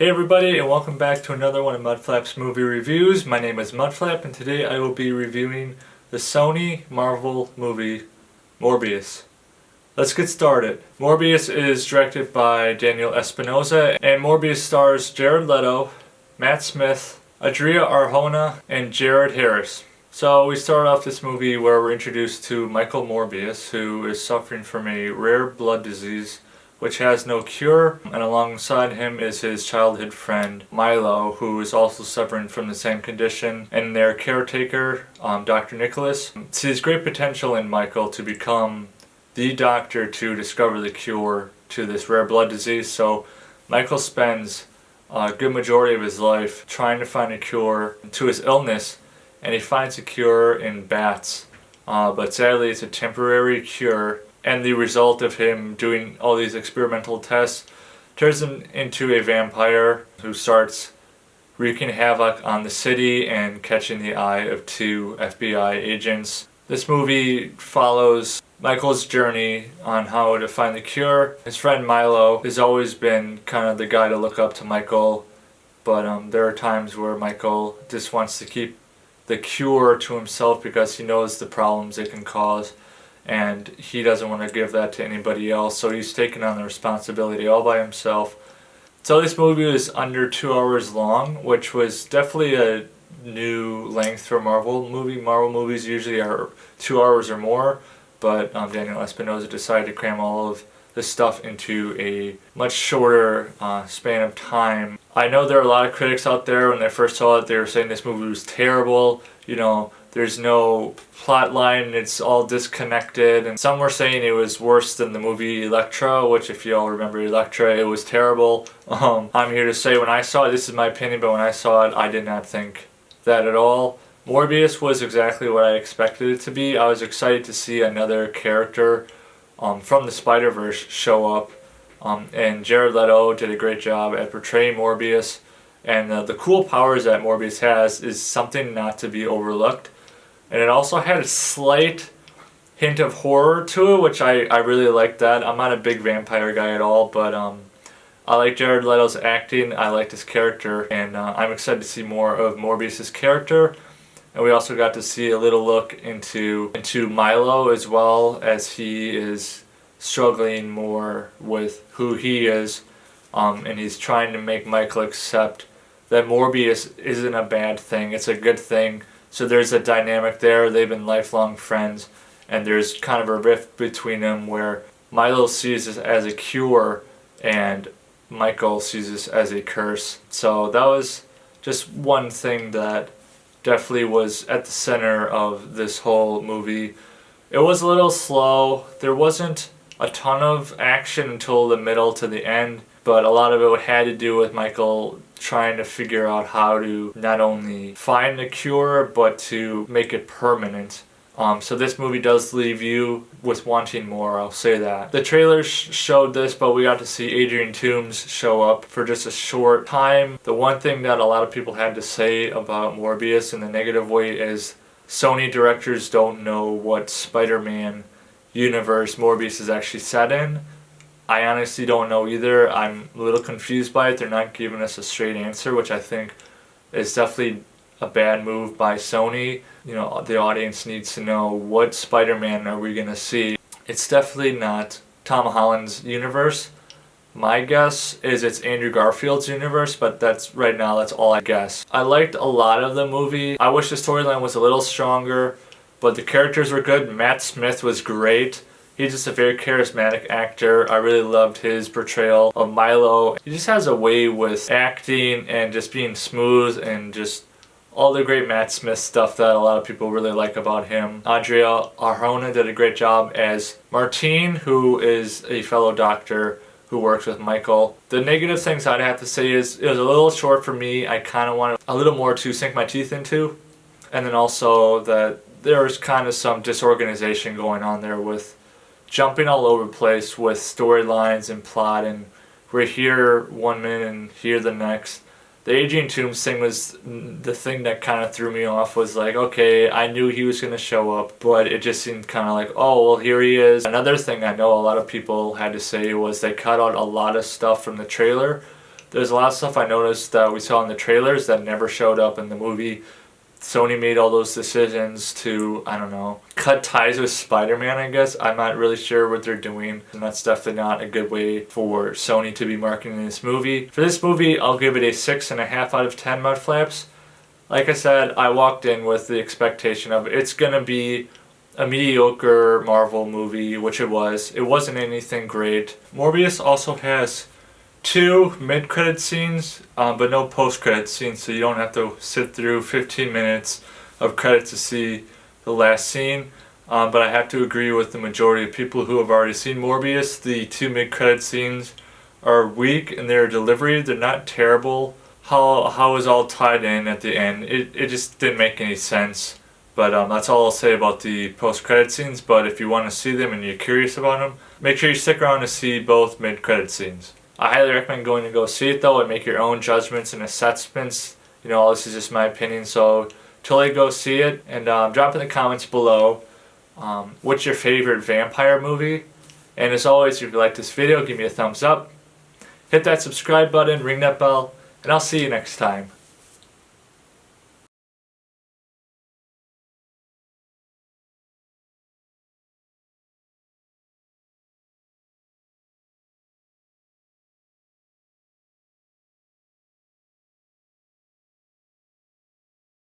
Hey everybody, and welcome back to another one of Mudflap's movie reviews. My name is Mudflap, and today I will be reviewing the Sony Marvel movie Morbius. Let's get started. Morbius is directed by Daniel Espinosa, and Morbius stars Jared Leto, Matt Smith, Adria Arjona, and Jared Harris. So we start off this movie where we're introduced to Michael Morbius, who is suffering from a rare blood disease which has no cure, and alongside him is his childhood friend Milo, who is also suffering from the same condition, and their caretaker, Dr. Nicholas, sees great potential in Michael to become the doctor to discover the cure to this rare blood disease. So Michael spends a good majority of his life trying to find a cure to his illness, and he finds a cure in bats, but sadly it's a temporary cure. And the result of him doing all these experimental tests turns him into a vampire who starts wreaking havoc on the city and catching the eye of two FBI agents. This movie follows Michael's journey on how to find the cure. His friend Milo has always been kind of the guy to look up to Michael, but there are times where Michael just wants to keep the cure to himself because he knows the problems it can cause. And he doesn't want to give that to anybody else, so he's taken on the responsibility all by himself. So this movie was under 2 hours long, which was definitely a new length for a Marvel movie. Marvel movies usually are 2 hours or more, but Daniel Espinosa decided to cram all of this stuff into a much shorter span of time. I know there are a lot of critics out there, when they first saw it, they were saying this movie was terrible, there's no plot line, it's all disconnected, and some were saying it was worse than the movie Elektra, which if you all remember Elektra, it was terrible. I'm here to say when I saw it, this is my opinion, but when I saw it, I did not think that at all. Morbius was exactly what I expected it to be. I was excited to see another character from the Spider-Verse show up, and Jared Leto did a great job at portraying Morbius, and the cool powers that Morbius has is something not to be overlooked. And it also had a slight hint of horror to it, which I really liked that. I'm not a big vampire guy at all, but I like Jared Leto's acting, I liked his character, and I'm excited to see more of Morbius' character. And we also got to see a little look into Milo as well, as he is struggling more with who he is, and he's trying to make Michael accept that Morbius isn't a bad thing, it's a good thing. So there's a dynamic there. They've been lifelong friends, and there's kind of a rift between them where Milo sees this as a cure and Michael sees this as a curse. So that was just one thing that definitely was at the center of this whole movie. It was a little slow. There wasn't a ton of action until the middle to the end, but a lot of it had to do with Michael trying to figure out how to not only find the cure, but to make it permanent. So this movie does leave you with wanting more, I'll say that. The trailers showed this, but we got to see Adrian Toomes show up for just a short time. The one thing that a lot of people had to say about Morbius in the negative way is Sony directors don't know what Spider-Man universe Morbius is actually set in. I honestly don't know either. I'm a little confused by it. They're not giving us a straight answer, which I think is definitely a bad move by Sony. The audience needs to know, what Spider-Man are we going to see? It's definitely not Tom Holland's universe. My guess is it's Andrew Garfield's universe, but that's all I guess. I liked a lot of the movie. I wish the storyline was a little stronger, but the characters were good. Matt Smith was great. He's just a very charismatic actor. I really loved his portrayal of Milo. He just has a way with acting and just being smooth and just all the great Matt Smith stuff that a lot of people really like about him. Adria Arjona did a great job as Martine, who is a fellow doctor who works with Michael. The negative things I'd have to say is it was a little short for me. I kind of wanted a little more to sink my teeth into. And then also that there was kind of some disorganization going on there with jumping all over the place with storylines and plot, and we're here 1 minute and here the next. The Adrian Toomes thing was the thing that kind of threw me off. Was like, okay, I knew he was going to show up, but it just seemed kind of like, oh, well, here he is. Another thing I know a lot of people had to say was they cut out a lot of stuff from the trailer There's a lot of stuff I noticed that we saw in the trailers that never showed up in the movie. Sony made all those decisions to, I don't know, cut ties with Spider-Man, I guess. I'm not really sure what they're doing, and that's definitely not a good way for Sony to be marketing this movie. For this movie, I'll give it a 6.5 out of 10 Mudflaps. Like I said, I walked in with the expectation of it's gonna be a mediocre Marvel movie, which it was. It wasn't anything great. Morbius also has 2 mid-credit scenes, but no post-credit scenes, so you don't have to sit through 15 minutes of credits to see the last scene. But I have to agree with the majority of people who have already seen Morbius. The 2 mid-credit scenes are weak in their delivery. They're not terrible. How it was all tied in at the end, it just didn't make any sense. But that's all I'll say about the post-credit scenes. But if you want to see them and you're curious about them, make sure you stick around to see both mid-credit scenes. I highly recommend going to go see it though and make your own judgments and assessments. You know, all this is just my opinion, so totally go see it. And drop in the comments below what's your favorite vampire movie. And as always, if you like this video, give me a thumbs up. Hit that subscribe button, ring that bell, and I'll see you next time.